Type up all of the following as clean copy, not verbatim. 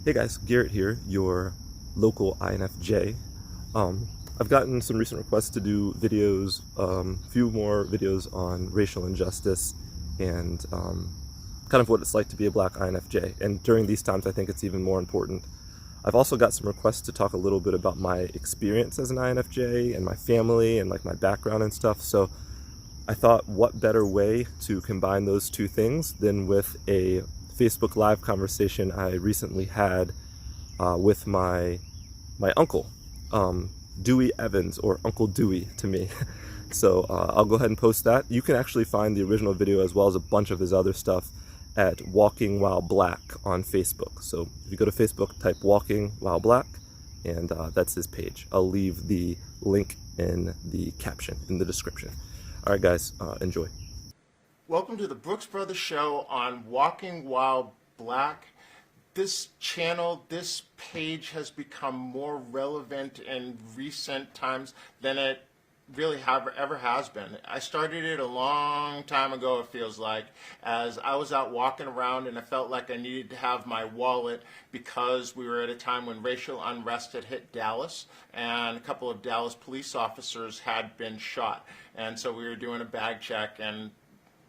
Hey guys, Garrett here, your local INFJ. I've gotten some recent requests to do videos, a few more videos on racial injustice and kind of what it's like to be a black INFJ. And during these times, I think it's even more important. I've also got some requests to talk a little bit about my experience as an INFJ and my family and like my background and stuff. So I thought, what better way to combine those two things than with a Facebook Live conversation I recently had with my uncle, Duey Evans, or Uncle Dewey to me. So I'll go ahead and post that. You can actually find the original video as well as a bunch of his other stuff at Walking While Black on Facebook. So if you go to Facebook, type Walking While Black, and that's his page. I'll leave the link in the caption, in the description. All right, guys, enjoy. Welcome to the Brooks Brothers Show on Walking While Black. This channel, this page has become more relevant in recent times than it really ever has been. I started it a long time ago, it feels like, as I was out walking around and I felt like I needed to have my wallet because we were at a time when racial unrest had hit Dallas and a couple of Dallas police officers had been shot. And so we were doing a bag check and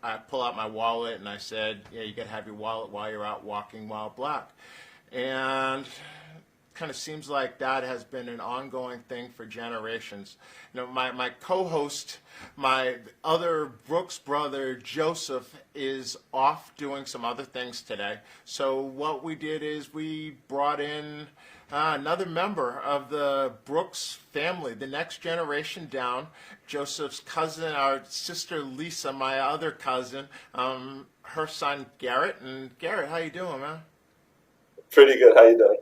I pull out my wallet and I said, yeah, you gotta have your wallet while you're out walking while black. And kind of seems like that has been an ongoing thing for generations. You know, my co-host, my other Brooks brother, Joseph, is off doing some other things today. So what we did is we brought in another member of the Brooks family, the next generation down. Joseph's cousin, our sister Lisa, my other cousin, her son Garrett. And Garrett, how you doing, man? Pretty good. How you doing?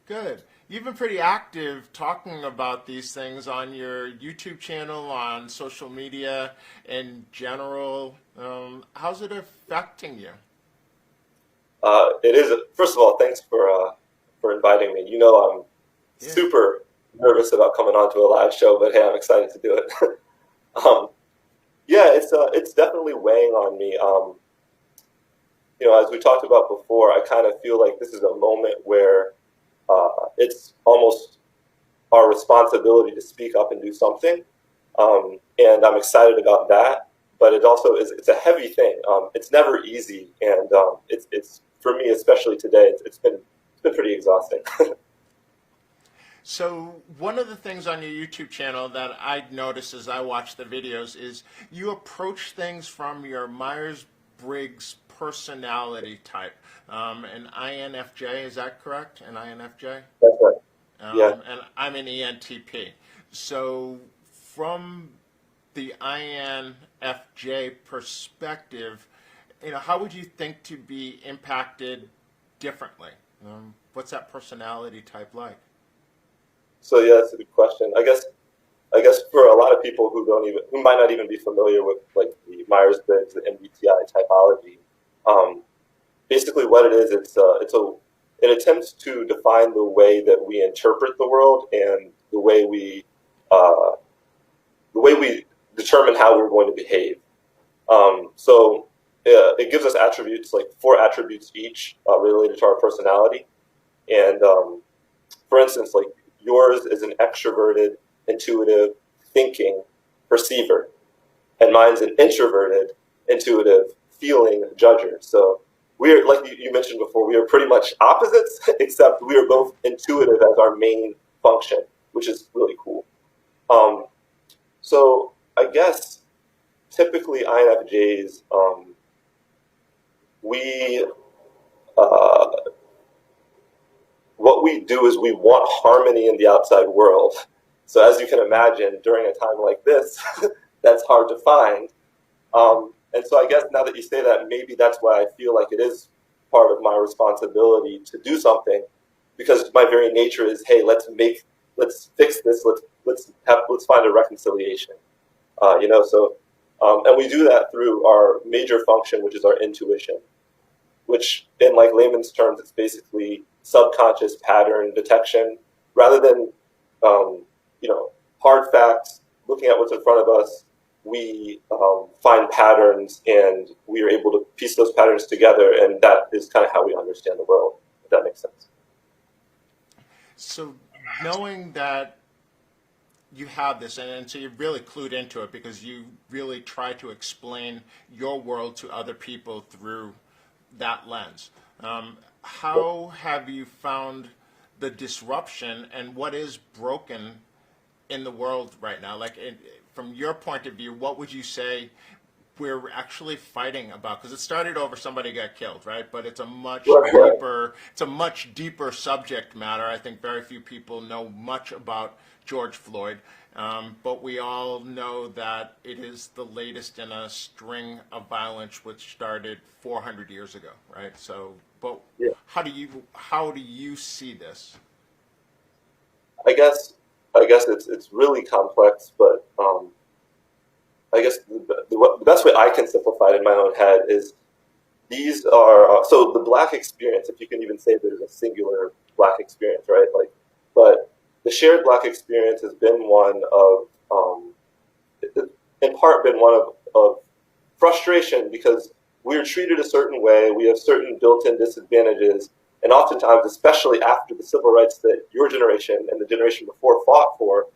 Good. You've been pretty active talking about these things on your YouTube channel, on social media in general. How's it affecting you? It is. First of all, thanks for inviting me. You know, I'm super nervous about coming onto a live show, but hey, I'm excited to do it. Yeah, it's definitely weighing on me. You know, as we talked about before, I kind of feel like this is a moment where it's almost our responsibility to speak up and do something, and I'm excited about that. But it also it's a heavy thing. It's never easy, and it's for me, especially today, it's been pretty exhausting. So one of the things on your YouTube channel that I noticed as I watch the videos is you approach things from your Myers-Briggs personality type. An INFJ, is that correct? An INFJ? That's right. Yeah. And I'm an ENTP. So from the INFJ perspective, you know, how would you think to be impacted differently? What's that personality type like? So yeah, that's a good question. I guess for a lot of people who might not even be familiar with like the Myers-Briggs, the MBTI typology, basically what it is, it attempts to define the way that we interpret the world and the way we determine how we're going to behave. So it gives us attributes, like 4 attributes each related to our personality. And for instance, like yours is an extroverted, intuitive, thinking perceiver, and mine's an introverted, intuitive, feeling judger. So we're, like you mentioned before, we are pretty much opposites, except we are both intuitive as our main function, which is really cool. So I guess typically INFJs, what we do is we want harmony in the outside world. So as you can imagine, during a time like this, that's hard to find. And so I guess now that you say that, maybe that's why I feel like it is part of my responsibility to do something, because my very nature is, hey, let's fix this, let's find a reconciliation. You know, so and we do that through our major function, which is our intuition, which in like layman's terms, it's basically subconscious pattern detection, rather than you know, hard facts, looking at what's in front of us. We find patterns and we are able to piece those patterns together, and that is kind of how we understand the world, if that makes sense. So knowing that you have this, and so you're really clued into it because you really try to explain your world to other people through that lens. How have you found the disruption, and what is broken in the world right now? Like, from your point of view, what would you say we're actually fighting about? Because it started over somebody got killed, right? But it's a much deeper, it's a much deeper subject matter. I think very few people know much about George Floyd, but we all know that it is the latest in a string of violence which started 400 years ago, right? So, but Yeah. how do you see this? I guess it's really complex, but I guess the best way I can simplify it in my own head is these are so the Black experience, if you can even say there's a singular Black experience, right? Like, but the shared Black experience has been one of, in part, been one of frustration because we're treated a certain way, we have certain built-in disadvantages, and oftentimes, especially after the civil rights that your generation and the generation before fought for,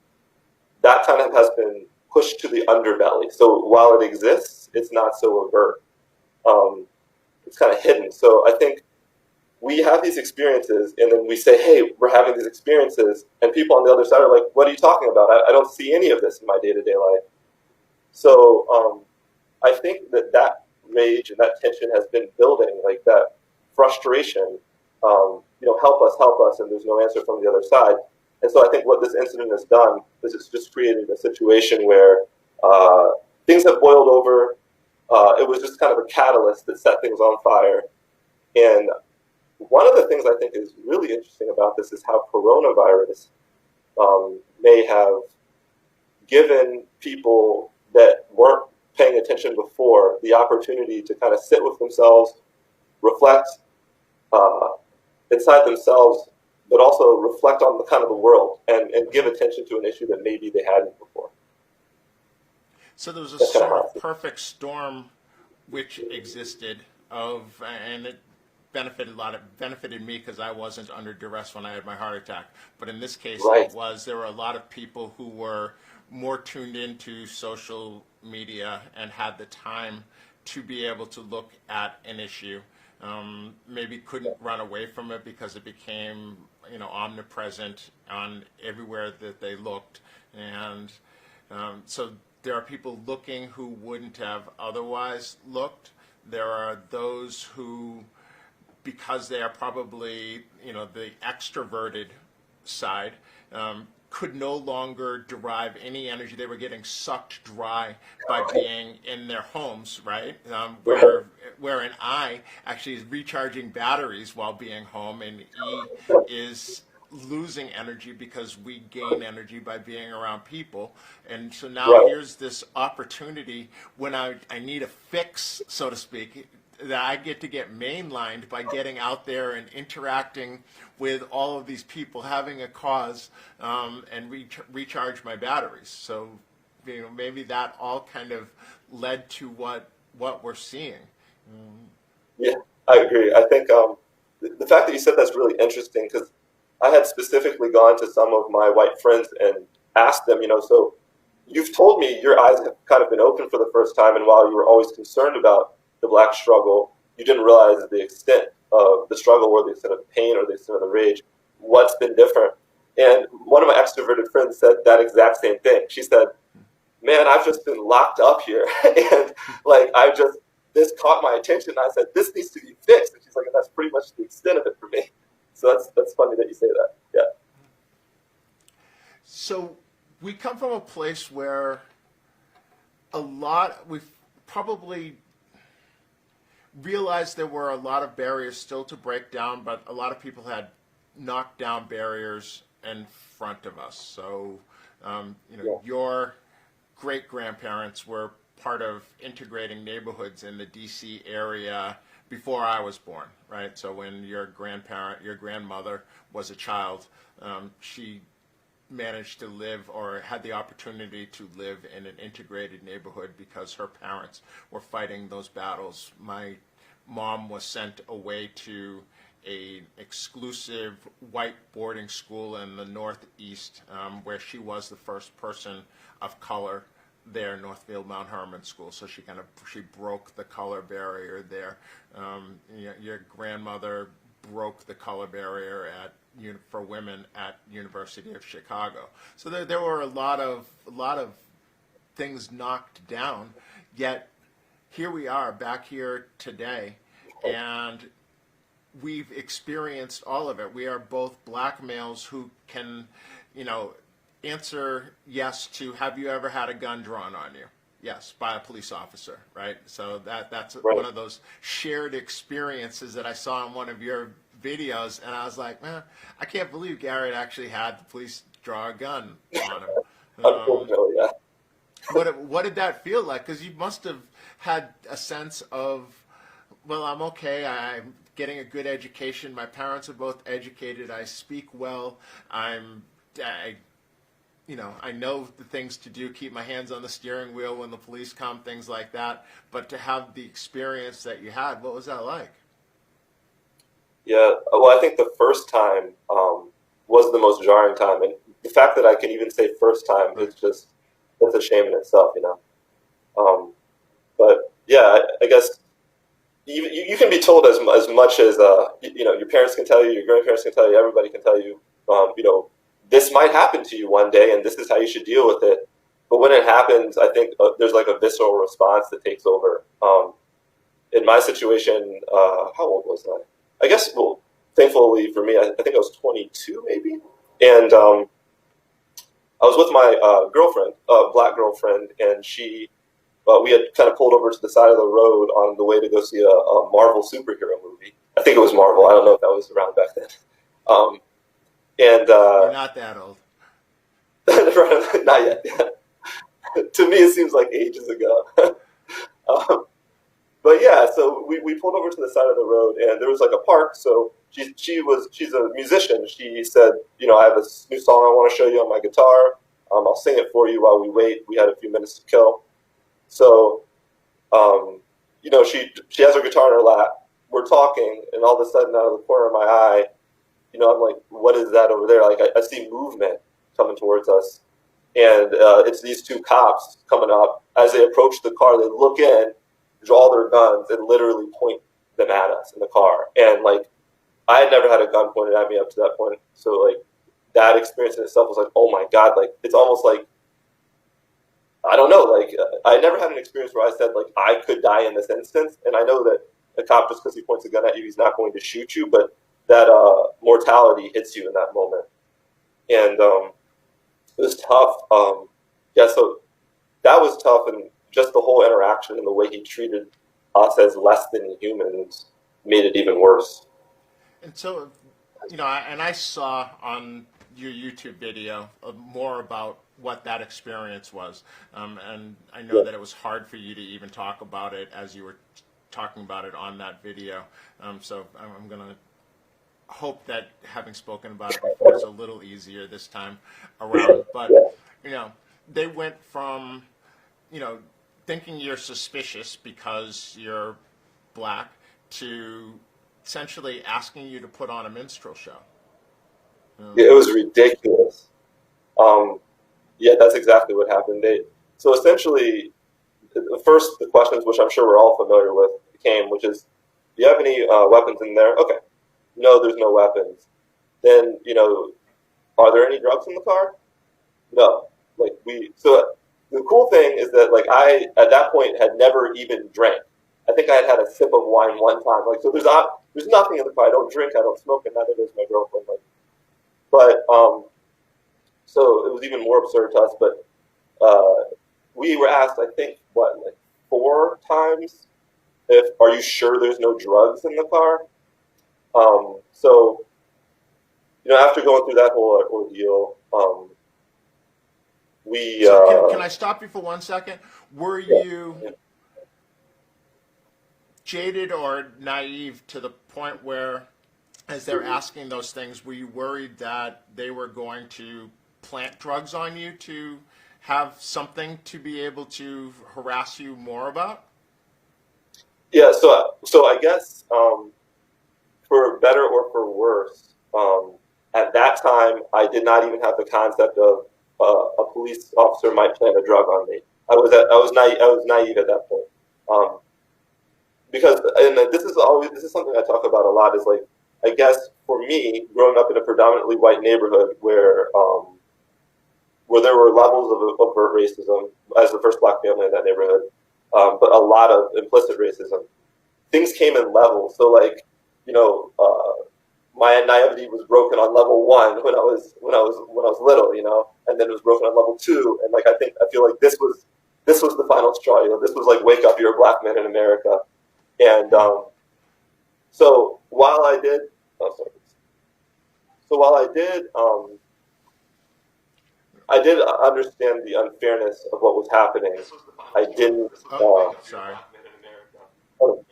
that kind of has been pushed to the underbelly. So while it exists, it's not so overt. It's kind of hidden. So I think we have these experiences, and then we say, "Hey, we're having these experiences," and people on the other side are like, "What are you talking about? I don't see any of this in my day-to-day life." So I think that rage and that tension has been building, like that frustration. Help us, and there's no answer from the other side. And so I think what this incident has done is it's just created a situation where things have boiled over. It was just kind of a catalyst that set things on fire. And one of the things I think is really interesting about this is how coronavirus may have given people that weren't paying attention before the opportunity to kind of sit with themselves, reflect inside themselves, but also reflect on the kind of the world and give attention to an issue that maybe they hadn't before. So there was a sort of perfect storm which existed and it benefited me because I wasn't under duress when I had my heart attack. But in this case, Right. there were a lot of people who were more tuned into social media and had the time to be able to look at an issue. Maybe couldn't run away from it because it became, omnipresent on everywhere that they looked. And so there are people looking who wouldn't have otherwise looked. There are those who, because they are probably, the extroverted side, could no longer derive any energy. They were getting sucked dry by being in their homes, right? Wherein I actually is recharging batteries while being home, and E is losing energy because we gain energy by being around people. And so now here's this opportunity when I need a fix, so to speak, that I get to get mainlined by getting out there and interacting with all of these people, having a cause, and recharge my batteries. So, maybe that all kind of led to what we're seeing. Yeah, I agree. I think the fact that you said that's really interesting because I had specifically gone to some of my white friends and asked them, so you've told me your eyes have kind of been open for the first time, and while you were always concerned about the Black struggle, you didn't realize the extent of the struggle or the extent of the pain or the extent of the rage. What's been different? And one of my extroverted friends said that exact same thing. She said, "Man, I've just been locked up here." And this caught my attention. I said, "This needs to be fixed." And she's like, "That's pretty much the extent of it for me." So that's funny that you say that. Yeah. So we come from a place where we've probably realized there were a lot of barriers still to break down, but a lot of people had knocked down barriers in front of us. So, your great-grandparents were part of integrating neighborhoods in the DC area before I was born, right? So when your grandmother was a child, she managed to live or had the opportunity to live in an integrated neighborhood because her parents were fighting those battles. My mom was sent away to a exclusive white boarding school in the Northeast, where she was the first person of color there, Northfield Mount Hermon School. So she broke the color barrier there. Your grandmother broke the color barrier for women at University of Chicago. So there were a lot of things knocked down, yet here we are back here today, and we've experienced all of it. We are both black males who can, answer yes to, have you ever had a gun drawn on you? Yes, by a police officer, right? So that's Right. one of those shared experiences that I saw in one of your videos, and I was like, man, I can't believe Garrett actually had the police draw a gun on him. Unfortunately, yeah. What did that feel like? Because you must have had a sense of, well, I'm okay. I'm getting a good education. My parents are both educated. I speak well. I know the things to do. Keep my hands on the steering wheel when the police come, things like that. But to have the experience that you had, what was that like? Yeah, well, I think the first time was the most jarring time, and the fact that I can even say first time is just, it's a shame in itself, But yeah, I guess you can be told as much as your parents can tell you, your grandparents can tell you, everybody can tell you, this might happen to you one day, and this is how you should deal with it. But when it happens, I think there's like a visceral response that takes over. In my situation, how old was I? I guess, well, thankfully for me, I think I was 22 maybe, and I was with my girlfriend, black girlfriend, and we had kind of pulled over to the side of the road on the way to go see a Marvel superhero movie. I think it was Marvel. I don't know if that was around back then. You're not that old. Not yet. To me, it seems like ages ago. But yeah, so we pulled over to the side of the road, and there was like a park. So she's a musician. She said, I have a new song I want to show you on my guitar. I'll sing it for you while we wait. We had a few minutes to kill. So, she has her guitar in her lap. We're talking, and all of a sudden, out of the corner of my eye, I'm like, what is that over there? Like, I see movement coming towards us, and it's these two cops coming up. As they approach the car, they look in, draw their guns, and literally point them at us in the car. And like, I had never had a gun pointed at me up to that point, so like, that experience in itself was like, oh my God, like, it's almost like, I don't know, like, I never had an experience where I said, like, I could die in this instance. And I know that a cop, just because he points a gun at you, he's not going to shoot you, but that mortality hits you in that moment. And it was tough. Yeah, so that was tough, and just the whole interaction and the way he treated us as less than humans made it even worse. And so, and I saw on your YouTube video more about what that experience was. And I know that it was hard for you to even talk about it as you were talking about it on that video. So I'm going to hope that having spoken about it before, it's a little easier this time around. But, they went from, thinking you're suspicious because you're black to essentially asking you to put on a minstrel show. Yeah, it was ridiculous. Yeah, that's exactly what happened. So essentially, the questions, which I'm sure we're all familiar with, came, which is, do you have any weapons in there? Okay. No, there's no weapons. Then, are there any drugs in the car? No. So the cool thing is that, like, I, at that point, had never even drank. I think I had a sip of wine one time. Like, so there's nothing in the car. I don't drink, I don't smoke, and neither does my girlfriend. But so it was even more absurd to us. But we were asked, I think, 4 times, are you sure there's no drugs in the car? So, after going through that whole ordeal, So can I stop you for 1 second? Were you jaded or naive to the point where, as they're asking those things, were you worried that they were going to plant drugs on you to have something to be able to harass you more about? Yeah, so I guess for better or for worse, at that time, I did not even have the concept of a police officer might plant a drug on me. I was naive at that point. Because and this is something I talk about a lot, is like, I guess for me, growing up in a predominantly white neighborhood where there were levels of overt racism as the first black family in that neighborhood, but a lot of implicit racism. Things came in levels. So like, my naivety was broken on level 1 when I was little, and then it was broken on level 2, and like I feel like this was the final straw. This was like, wake up, you're a black man in America. And so while I did, I did understand the unfairness of what was happening. I didn't. Sorry. Oh,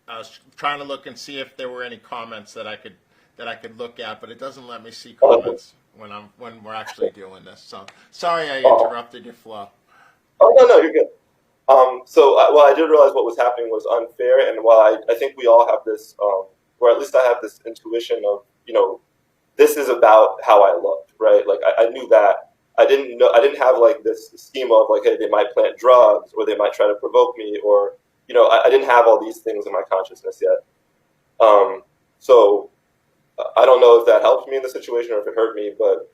I was trying to look and see if there were any comments that I could look at, but it doesn't let me see comments when we're actually doing this. So sorry I interrupted your flow. Oh no, you're good. I did realize what was happening was unfair, and while I think we all have this, or at least I have this intuition of, this is about how I looked, right? Like I knew that. I didn't have like this schema of like, hey, they might plant drugs, or they might try to provoke me, or I didn't have all these things in my consciousness yet. So I don't know if that helped me in the situation or if it hurt me, but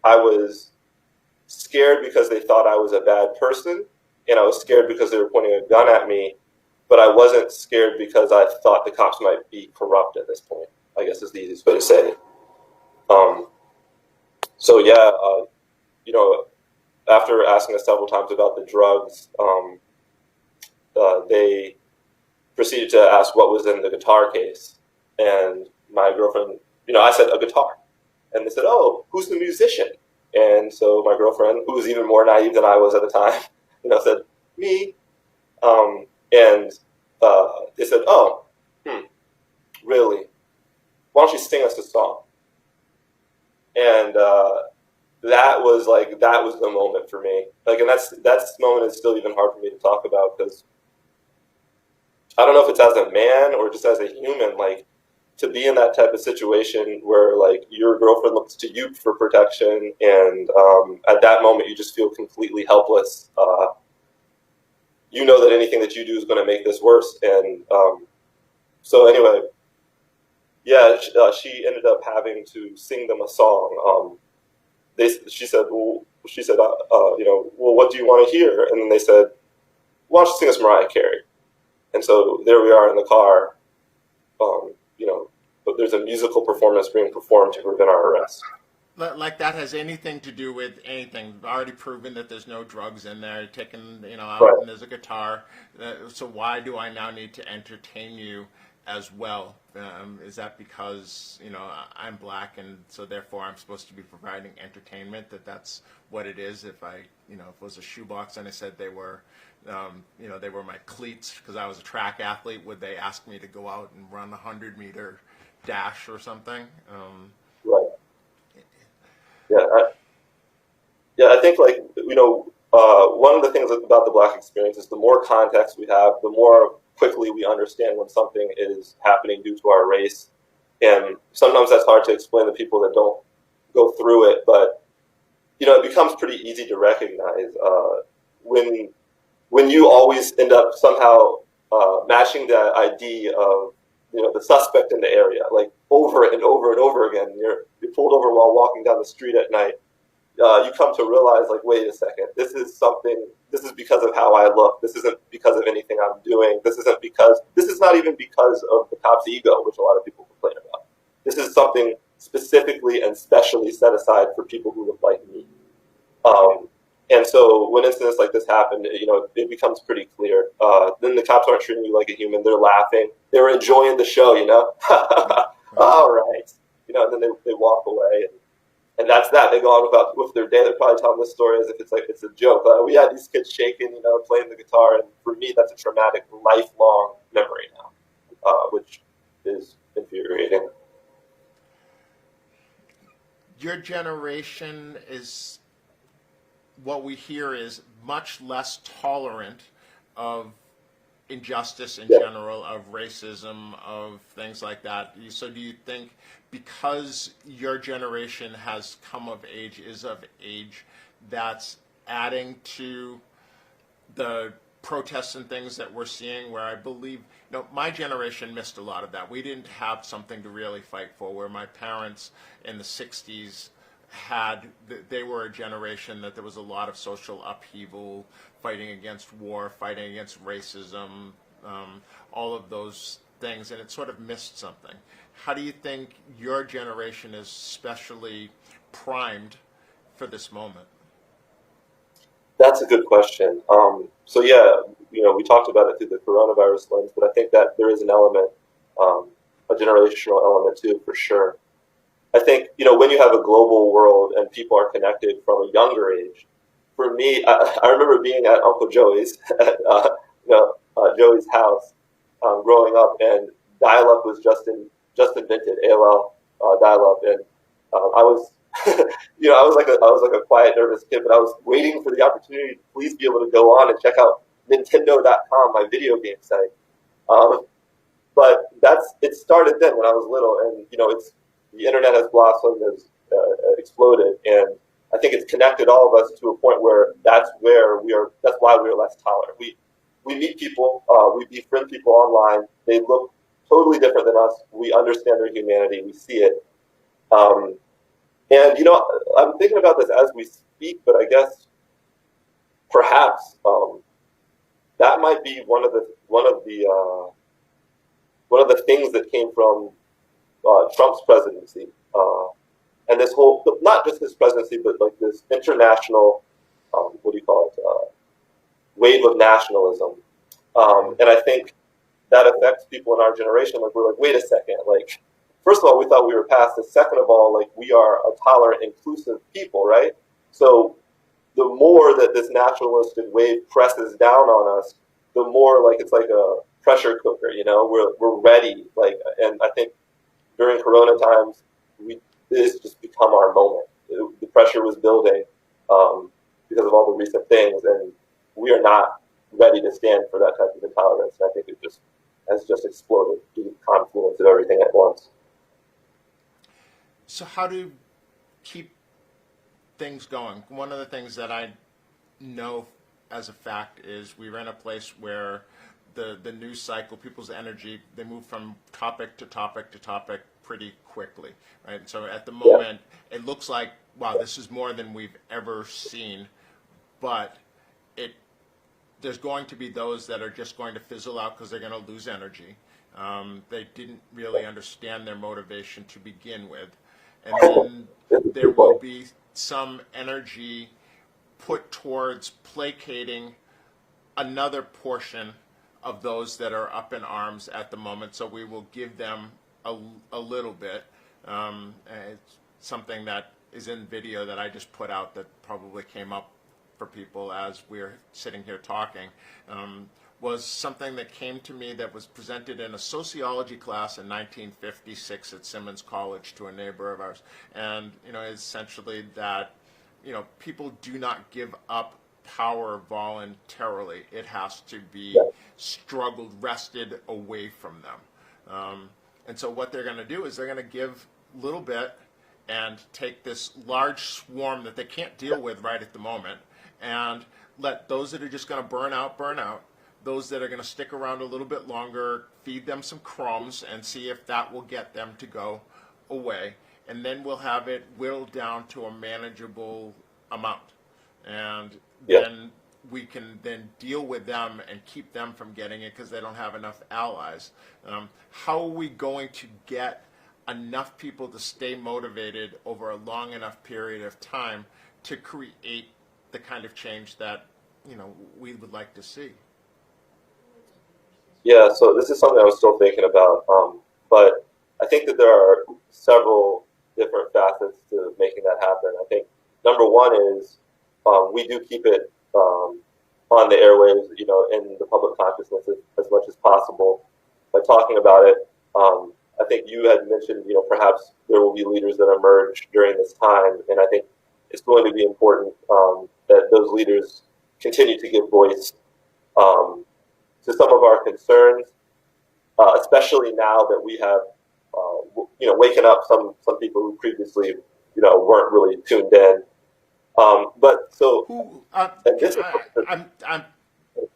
I was scared because they thought I was a bad person, and I was scared because they were pointing a gun at me, but I wasn't scared because I thought the cops might be corrupt at this point, I guess is the easiest way to say it. After asking us several times about the drugs, they proceeded to ask what was in the guitar case. And my girlfriend, I said, a guitar. And they said, oh, who's the musician? And so my girlfriend, who was even more naive than I was at the time, said, me. They said, oh, really? Why don't you sing us a song? And that was the moment for me. Like, and that moment is still even hard for me to talk about, because I don't know if it's as a man or just as a human, like, to be in that type of situation where like your girlfriend looks to you for protection, and at that moment you just feel completely helpless. You know that anything that you do is going to make this worse, and so anyway, yeah, she ended up having to sing them a song. She said, well, what do you want to hear? And then they said, why don't you sing us Mariah Carey? And so there we are in the car. But there's a musical performance being performed to prevent our arrest. Like that has anything to do with anything? We've already proven that there's no drugs in there. Taken, out, right. And there's a guitar. So why do I now need to entertain you as well? Is that because I'm black, and so therefore I'm supposed to be providing entertainment? That's what it is. If I, if it was a shoebox and I said they were, they were my cleats because I was a track athlete, would they ask me to go out and run a 100-meter dash or something? Right. I think one of the things about the black experience is the more context we have, the more quickly we understand when something is happening due to our race. And sometimes that's hard to explain to people that don't go through it, but it becomes pretty easy to recognize when you always end up somehow matching the ID of the suspect in the area, like over and over and over again. You're pulled over while walking down the street at night. You come to realize, like, wait a second, this is because of how I look. This isn't because of anything I'm doing. This is not even because of the cop's ego, which a lot of people complain about. This is something specifically and specially set aside for people who look like me. And so when incidents like this happen, it becomes pretty clear. Then the cops aren't treating you like a human. They're laughing. They're enjoying the show, All right. And then they walk away. And that's that. They go on with their day. They're probably telling this story as if it's a joke. We had these kids shaking, playing the guitar. And for me, that's a traumatic, lifelong memory now, which is infuriating. Your generation is, what we hear is much less tolerant of injustice in Yeah. general, of racism, of things like that. So do you think because your generation has come of age, is of age, that's adding to the protests and things that we're seeing, where I believe, my generation missed a lot of that. We didn't have something to really fight for, where my parents in the 60s they were a generation that there was a lot of social upheaval, fighting against war, fighting against racism, all of those things, and it sort of missed something. How do you think your generation is especially primed for this moment? That's a good question. So yeah, we talked about it through the coronavirus lens, but I think that there is an element, a generational element too, for sure. I think, when you have a global world and people are connected from a younger age, for me, I remember being at Uncle Joey's, at Joey's house, growing up, and dial-up was just invented, AOL dial-up, and I was, I was like a quiet, nervous kid, but I was waiting for the opportunity to please be able to go on and check out Nintendo.com, my video game site. But it started then when I was little, and the internet has blossomed, has exploded, and I think it's connected all of us to a point where that's why we are less tolerant. We meet people, we befriend people online. They look totally different than us. We understand their humanity. We see it. And I'm thinking about this as we speak, but I guess perhaps that might be one of the things that came from Trump's presidency, and this whole, not just his presidency, but like this international, wave of nationalism. And I think that affects people in our generation. Like, we're like, wait a second, like, first of all, we thought we were past this. Second of all, like, we are a tolerant, inclusive people, right? So the more that this nationalistic wave presses down on us, the more like it's like a pressure cooker, we're ready. Like, and I think during Corona times, this just become our moment. The pressure was building because of all the recent things, and we are not ready to stand for that type of intolerance. And I think it has just exploded due to the confluence of everything at once. So how do you keep things going? One of the things that I know as a fact is we run a place where the news cycle, people's energy, they move from topic to topic to topic pretty quickly, right? So at the moment, it looks like, wow, this is more than we've ever seen, but there's going to be those that are just going to fizzle out because they're going to lose energy. They didn't really understand their motivation to begin with. And then there will be some energy put towards placating another portion of those that are up in arms at the moment. So we will give them a little bit. It's something that is in video that I just put out that probably came up for people as we're sitting here talking, was something that came to me that was presented in a sociology class in 1956 at Simmons College to a neighbor of ours. And, essentially that, people do not give up power voluntarily. It has to be wrested away from them. And so what they're going to do is they're going to give a little bit and take this large swarm that they can't deal with right at the moment, and let those that are just going to burn out. Those that are going to stick around a little bit longer, feed them some crumbs and see if that will get them to go away. And then we'll have it whittled down to a manageable amount. And then we can then deal with them and keep them from getting it because they don't have enough allies. How are we going to get enough people to stay motivated over a long enough period of time to create the kind of change that we would like to see? Yeah, so this is something I was still thinking about, but I think that there are several different facets to making that happen. I think number one is we do keep it on the airwaves, in the public consciousness as much as possible by talking about it. I think you had mentioned, perhaps there will be leaders that emerge during this time, and I think it's going to be important that those leaders continue to give voice to some of our concerns, especially now that we have, waken up some people who previously, weren't really tuned in. But so, Who? and this is, I'm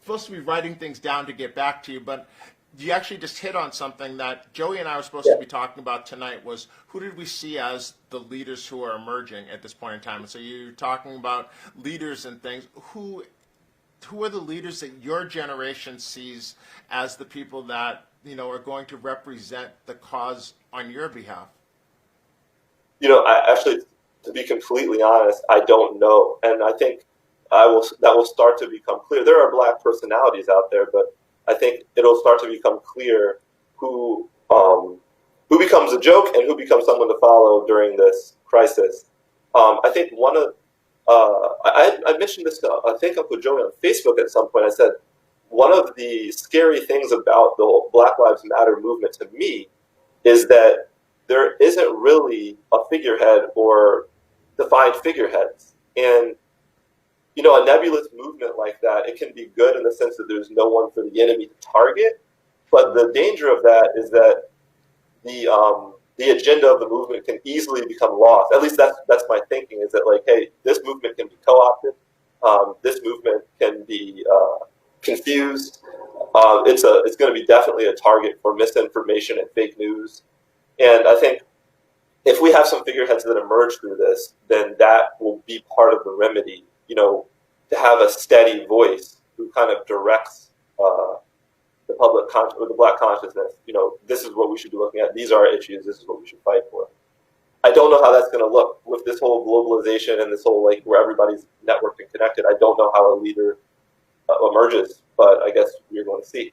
supposed to be writing things down to get back to you, but you actually just hit on something that Joey and I were supposed to be talking about tonight. Was who did we see as the leaders who are emerging at this point in time? And so you're talking about leaders and things. Who are the leaders that your generation sees as the people that are going to represent the cause on your behalf? I actually, to be completely honest, I don't know, and I think that will start to become clear. There are Black personalities out there, but I think it'll start to become clear who becomes a joke and who becomes someone to follow during this crisis. I think one of I mentioned this, I think Uncle Joey on Facebook at some point. I said one of the scary things about the whole Black Lives Matter movement to me is that there isn't really a figurehead or defined figureheads. And, a nebulous movement like that, it can be good in the sense that there's no one for the enemy to target. But the danger of that is that the agenda of the movement can easily become lost. At least that's my thinking, is that, like, hey, this movement can be co-opted. This movement can be confused. It's going to be definitely a target for misinformation and fake news. And I think if we have some figureheads that emerge through this, then that will be part of the remedy, to have a steady voice who kind of directs the public or the Black consciousness. This is what we should be looking at. These are our issues. This is what we should fight for. I don't know how that's going to look with this whole globalization and this whole, like, where everybody's networked and connected. I don't know how a leader emerges, but I guess we're going to see.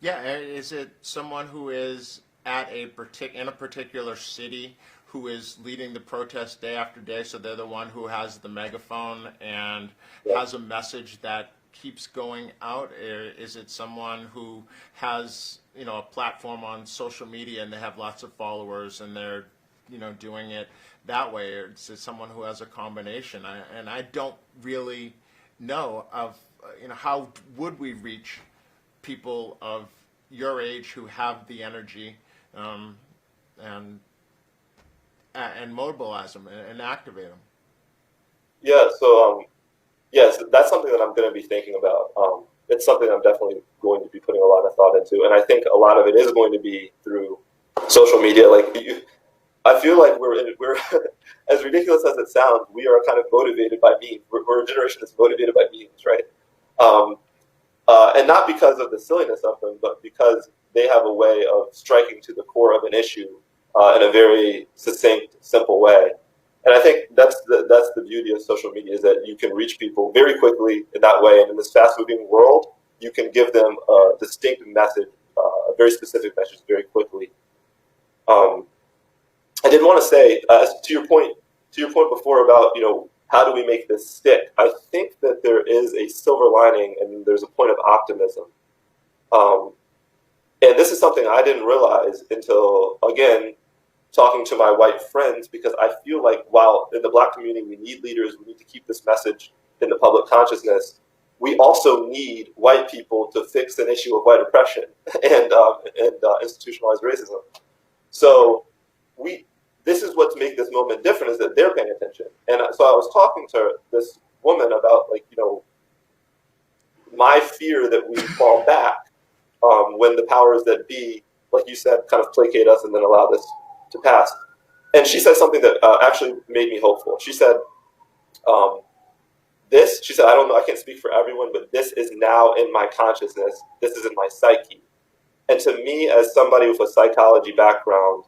Yeah, is it someone who is in a particular city who is leading the protest day after day, so they're the one who has the megaphone and has a message that keeps going out? Or is it someone who has a platform on social media and they have lots of followers and they're doing it that way? Or is it someone who has a combination? I don't really know of how would we reach people of your age who have the energy and mobilize them and activate them. Yeah, so yes, that's something that I'm going to be thinking about. It's something I'm definitely going to be putting a lot of thought into, and I think a lot of it is going to be through social media. Like, I feel like we're as ridiculous as it sounds, we are kind of motivated by memes. We're a generation that's motivated by memes, right? And not because of the silliness of them, but because they have a way of striking to the core of an issue in a very succinct, simple way. And I think that's the beauty of social media, is that you can reach people very quickly in that way. And in this fast-moving world, you can give them a distinct message, a very specific message, very quickly. I did want to say, to your point before about, how do we make this stick? I think that there is a silver lining and there's a point of optimism. And this is something I didn't realize until, again, talking to my white friends, because I feel like while in the Black community we need leaders, we need to keep this message in the public consciousness, we also need white people to fix an issue of white oppression and institutionalized racism. So this is what's make this moment different, is that they're paying attention. And so I was talking to this woman about, like, my fear that we fall back when the powers that be, like you said, kind of placate us and then allow this to pass. And she said something that actually made me hopeful. She said, I don't know, I can't speak for everyone, but this is now in my consciousness. This is in my psyche. And to me, as somebody with a psychology background,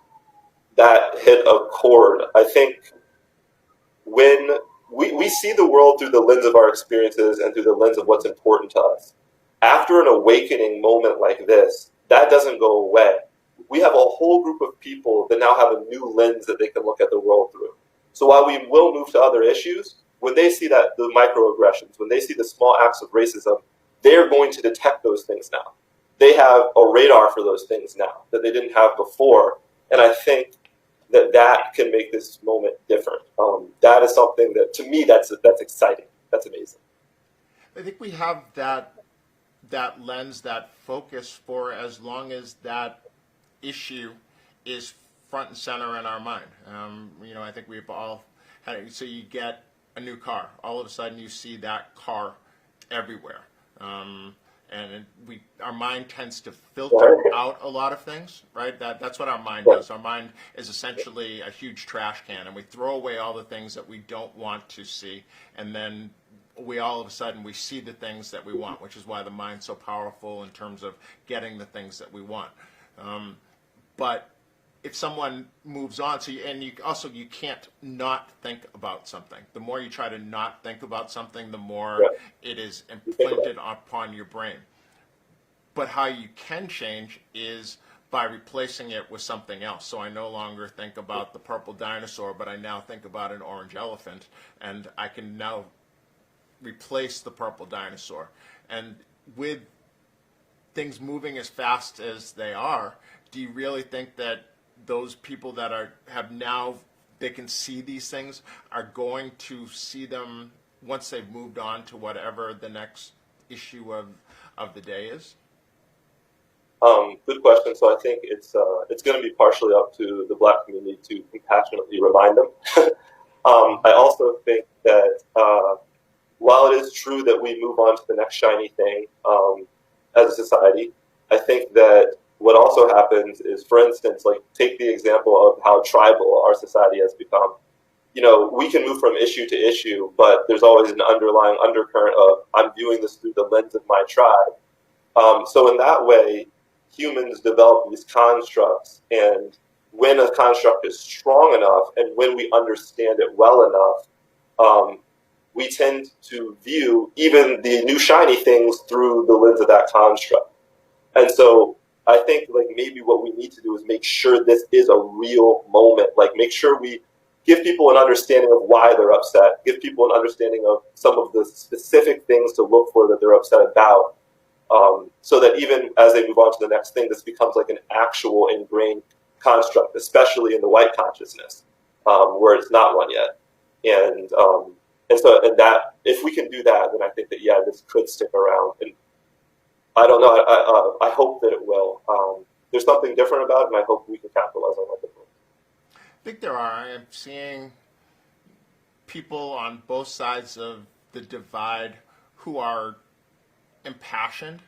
that hit a chord. I think when we see the world through the lens of our experiences and through the lens of what's important to us, after an awakening moment like this, that doesn't go away. We have a whole group of people that now have a new lens that they can look at the world through. So while we will move to other issues, when they see that the microaggressions, when they see the small acts of racism, they're going to detect those things now. They have a radar for those things now that they didn't have before. And I think that can make this moment different. That is something that, to me, that's exciting. That's amazing. I think we have that that lens, that focus for as long as that issue is front and center in our mind. I think we've all had it. So you get a new car. All of a sudden you see that car everywhere. And our mind tends to filter out a lot of things, right? That's what our mind does. Our mind is essentially a huge trash can, and we throw away all the things that we don't want to see, and then all of a sudden we see the things that we want, which is why the mind's so powerful in terms of getting the things that we want. But if someone moves on, you can't not think about something. The more you try to not think about something, the more it is imprinted upon your brain. But how you can change is by replacing it with something else. So I no longer think about the purple dinosaur, but I now think about an orange elephant, and I can now replace the purple dinosaur. And with things moving as fast as they are, do you really think that those people that they can see these things are going to see them once they've moved on to whatever the next issue of the day is? Good question. So I think it's going to be partially up to the Black community to compassionately remind them. I also think that while it is true that we move on to the next shiny thing as a society, I think that what also happens is, for instance, like take the example of how tribal our society has become. We can move from issue to issue, but there's always an underlying undercurrent of I'm viewing this through the lens of my tribe. So in that way, humans develop these constructs, and when a construct is strong enough and when we understand it well enough, we tend to view even the new shiny things through the lens of that construct. And so I think maybe what we need to do is make sure this is a real moment. Make sure we give people an understanding of why they're upset, give people an understanding of some of the specific things to look for that they're upset about, so that even as they move on to the next thing, this becomes like an actual ingrained construct, especially in the white consciousness, where it's not one yet. And that if we can do that, then I think that this could stick around. And I don't know. I hope that it will. There's something different about it, and I hope we can capitalize on that difference. I think there are. I am seeing people on both sides of the divide who are impassioned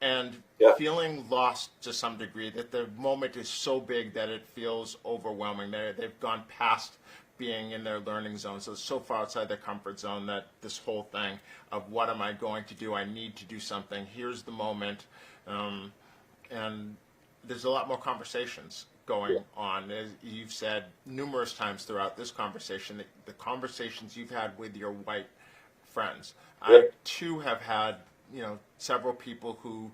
and feeling lost to some degree, that the moment is so big that it feels overwhelming. They've gone past being in their learning zone, so far outside their comfort zone that this whole thing of what am I going to do? I need to do something. Here's the moment. And there's a lot more conversations going on. As you've said numerous times throughout this conversation, that the conversations you've had with your white friends. I too have had several people who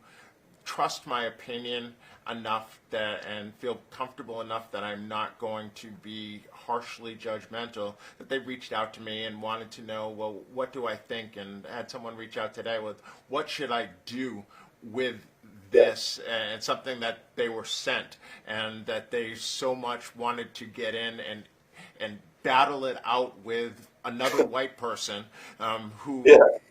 trust my opinion enough and feel comfortable enough that I'm not going to be harshly judgmental, that they reached out to me and wanted to know, well, what do I think? And I had someone reach out today with, what should I do with this? And something that they were sent and that they so much wanted to get in and battle it out with another white person who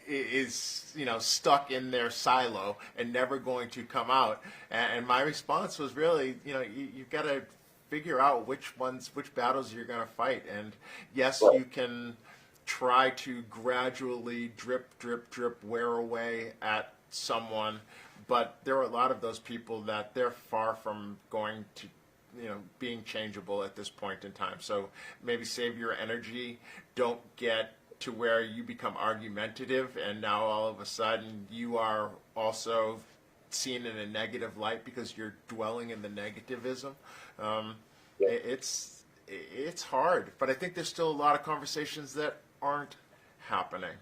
is stuck in their silo and never going to come out. And my response was really, you've got to figure out which battles you're going to fight. And yes, you can try to gradually drip wear away at someone, but there are a lot of those people that they're far from going to being changeable at this point in time. So maybe save your energy. Don't get to where you become argumentative and now all of a sudden you are also seen in a negative light because you're dwelling in the negativism. It's hard, but I think there's still a lot of conversations that aren't happening.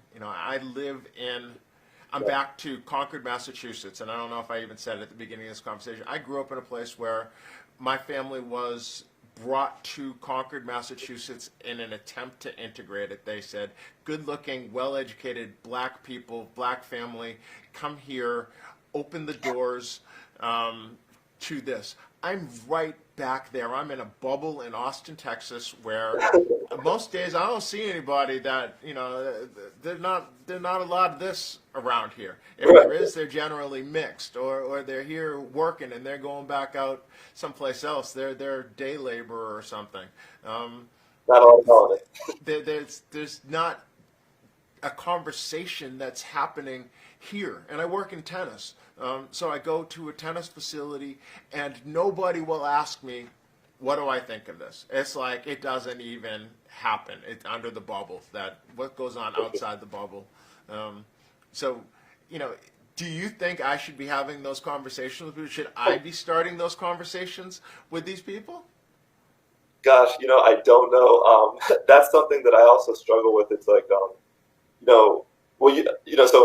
I'm back to Concord, Massachusetts, and I don't know if I even said it at the beginning of this conversation. I grew up in a place where my family was brought to Concord, Massachusetts in an attempt to integrate it. They said, good-looking, well-educated black people, black family, come here, open the doors to this. I'm right back there. I'm in a bubble in Austin, Texas, where most days I don't see anybody that, there's not a lot of this around here. If there is, they're generally mixed, or they're here working and they're going back out someplace else. They're day laborer or something. Not all about it. There's not a conversation that's happening here. And I work in tennis, so I go to a tennis facility and nobody will ask me, what do I think of this? It's like it doesn't even happen. It's under the bubble. That what goes on outside the bubble. So, do you think I should be having those conversations with people? Should I be starting those conversations with these people? Gosh, I don't know. That's something that I also struggle with. It's like, so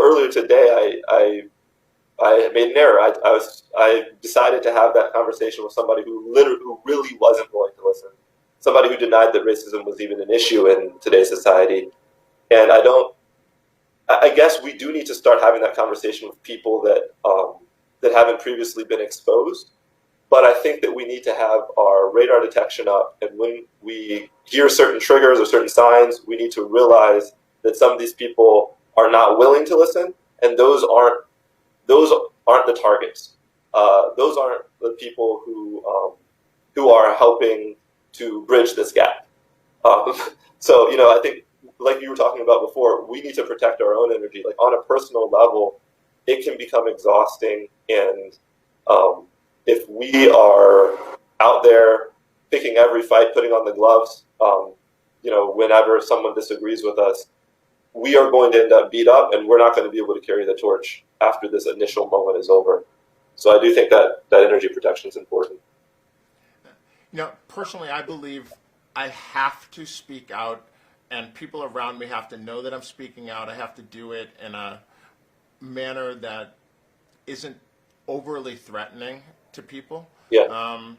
earlier today, I made an error. I decided to have that conversation with somebody who really wasn't willing to listen. Somebody who denied that racism was even an issue in today's society. And I guess we do need to start having that conversation with people that haven't previously been exposed. But I think that we need to have our radar detection up. And when we hear certain triggers or certain signs, we need to realize that some of these people are not willing to listen, and those aren't the targets. Those aren't the people who are helping to bridge this gap. So I think, like you were talking about before, we need to protect our own energy. Like on a personal level, it can become exhausting, and if we are out there picking every fight, putting on the gloves, whenever someone disagrees with us, we are going to end up beat up, and we're not going to be able to carry the torch after this initial moment is over. So I do think that energy protection is important. Personally, I believe I have to speak out, and people around me have to know that I'm speaking out. I have to do it in a manner that isn't overly threatening to people. Yeah.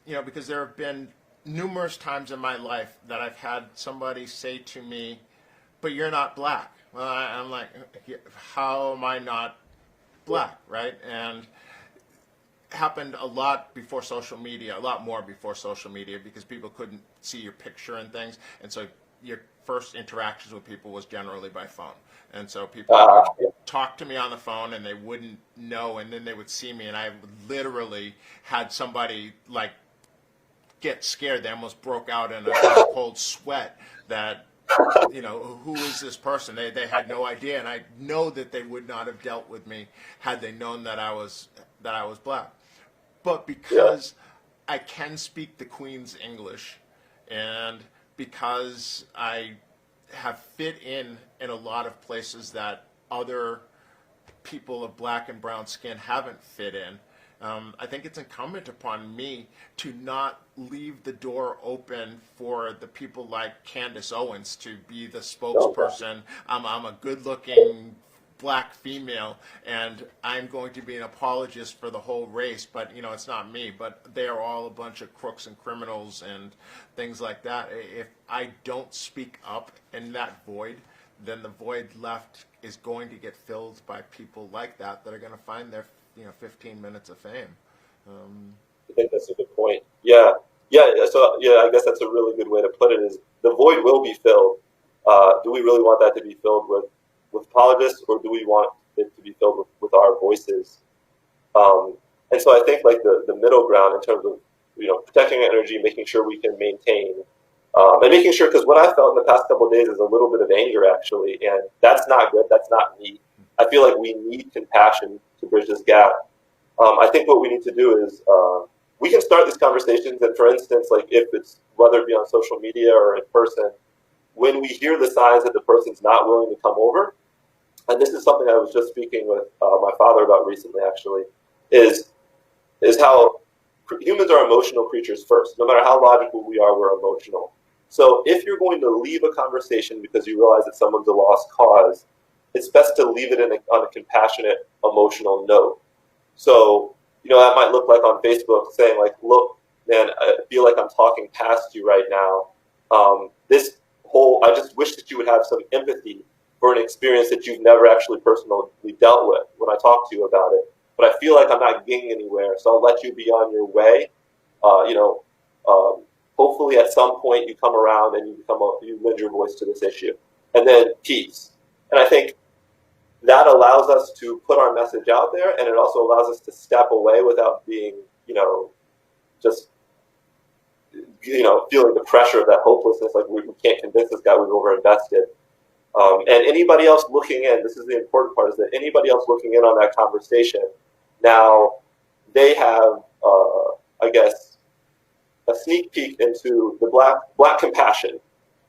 Because there have been numerous times in my life that I've had somebody say to me, but you're not black. Well, I'm like, how am I not black, right? And it happened a lot before social media, a lot more before social media, because people couldn't see your picture and things. And so your first interactions with people was generally by phone. And so people would talk to me on the phone and they wouldn't know, and then they would see me, and I literally had somebody like get scared. They almost broke out in a cold sweat that, who is this person? They had no idea, and I know that they would not have dealt with me had they known that I was black. But because I can speak the Queen's English, and because I have fit in a lot of places that other people of black and brown skin haven't fit in, I think it's incumbent upon me to not leave the door open for the people like Candace Owens to be the spokesperson. I'm a good-looking black female, and I'm going to be an apologist for the whole race, but it's not me. But they are all a bunch of crooks and criminals and things like that. If I don't speak up in that void, then the void left is going to get filled by people like that are going to find their 15 minutes of fame. I think that's a good point. Yeah. So I guess that's a really good way to put it. Is the void will be filled? Do we really want that to be filled with apologists, or do we want it to be filled with our voices? And so I think like the middle ground in terms of protecting our energy, making sure we can maintain, and making sure, because what I felt in the past couple of days is a little bit of anger actually, and that's not good. That's not me. I feel like we need compassion to bridge this gap. I think what we need to do is we can start these conversations, and for instance, like if it's whether it be on social media or in person, when we hear the signs that the person's not willing to come over, and this is something I was just speaking with my father about recently actually, is how humans are emotional creatures first. No matter how logical we are, we're emotional. So if you're going to leave a conversation because you realize that someone's a lost cause, it's best to leave it on a compassionate, emotional note. So, that might look like on Facebook saying like, look, man, I feel like I'm talking past you right now. I just wish that you would have some empathy for an experience that you've never actually personally dealt with when I talk to you about it. But I feel like I'm not getting anywhere, so I'll let you be on your way. hopefully at some point you come around and you lend your voice to this issue. And then peace. And I think that allows us to put our message out there, and it also allows us to step away without being, just, feeling the pressure of that hopelessness, like we can't convince this guy we've overinvested. And anybody else looking in, this is the important part, is that anybody else looking in on that conversation, now they have, I guess, a sneak peek into the black compassion.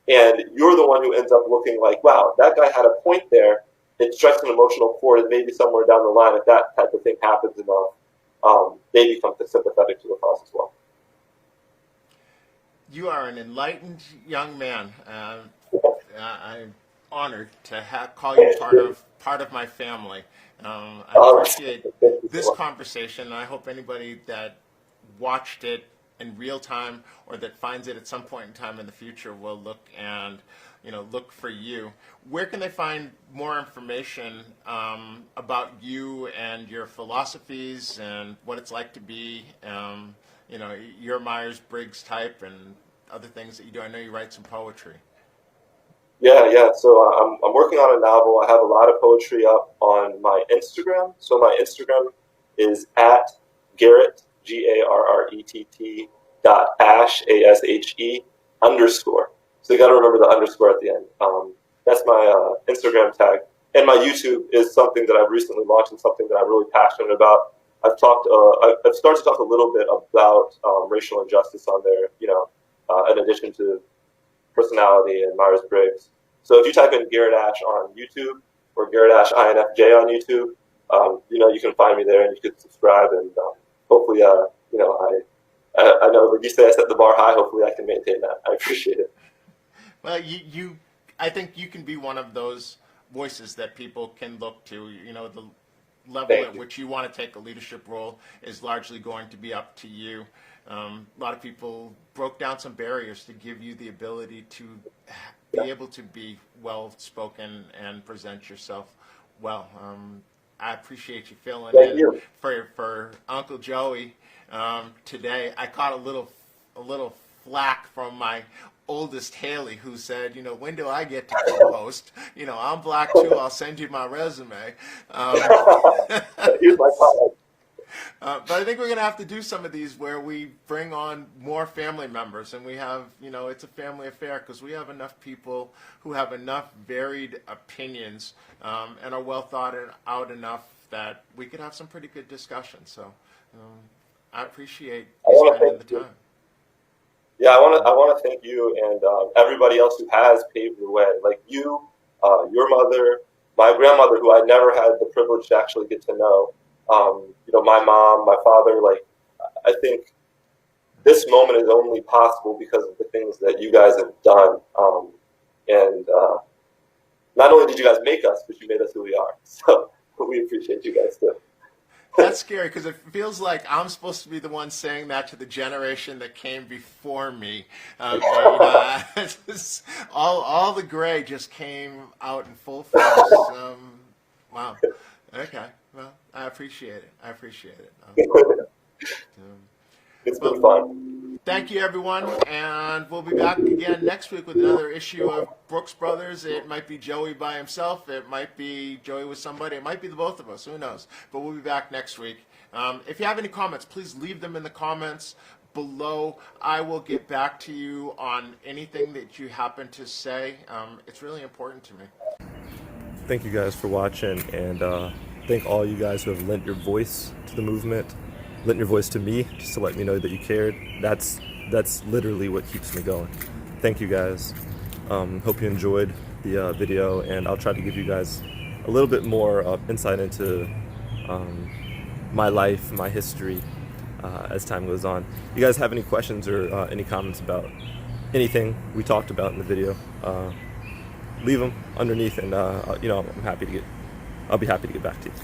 And you're the one who ends up looking like, wow, that guy had a point there. It strikes an emotional chord, and maybe somewhere down the line, if that type of thing happens enough, they become sympathetic to the cause as well. You are an enlightened young man. I'm honored to call you part of my family. I appreciate this conversation, and I hope anybody that watched it in real time or that finds it at some point in time in the future will look and look for you. Where can they find more information about you and your philosophies and what it's like to be your Myers-Briggs type and other things that you do? I know you write some poetry. Yeah. So I'm working on a novel. I have a lot of poetry up on my Instagram. So my Instagram is at Garrett, GARRETT .Ashe, ASHE _ So you got to remember the underscore at the end. That's my Instagram tag. And my YouTube is something that I've recently launched and something that I'm really passionate about. I've started to talk a little bit about racial injustice on there, in addition to personality and Myers-Briggs. So if you type in Garrett Ashe on YouTube or Garrett Ashe INFJ on YouTube, you can find me there and you can subscribe, and hopefully, I know, like you say, I set the bar high. Hopefully I can maintain that. I appreciate it. Well, I think you can be one of those voices that people can look to. The level at which you want to take a leadership role is largely going to be up to you. A lot of people broke down some barriers to give you the ability to be able to be well-spoken and present yourself well. I appreciate you filling in for Uncle Joey today. I caught a little flack from my oldest Haley, who said, when do I get to co-host? I'm black too. I'll send you my resume. Here's my comment. But I think we're going to have to do some of these where we bring on more family members, and we have, it's a family affair, because we have enough people who have enough varied opinions and are well thought out enough that we could have some pretty good discussions. So I appreciate you spending the time. Yeah, I want to thank you and everybody else who has paved the way. Like you, your mother, my grandmother, who I never had the privilege to actually get to know. My mom, my father. Like, I think this moment is only possible because of the things that you guys have done. And not only did you guys make us, but you made us who we are. So we appreciate you guys too. That's scary, because it feels like I'm supposed to be the one saying that to the generation that came before me. All the gray just came out in full force. Wow. Okay. Well, I appreciate it. It's been fun. Thank you, everyone, and we'll be back again next week with another issue of Brooks Brothers. It might be Joey by himself. It might be Joey with somebody. It might be the both of us. Who knows? But we'll be back next week. If you have any comments, please leave them in the comments below. I will get back to you on anything that you happen to say. It's really important to me. Thank you guys for watching, and thank all you guys who have lent your voice to the movement, lent your voice to me, just to let me know that you cared. That's literally what keeps me going. Thank you guys. Hope you enjoyed the video, and I'll try to give you guys a little bit more insight into my life, my history, as time goes on. If you guys have any questions or any comments about anything we talked about in the video, leave them underneath, and I'll be happy to get back to you.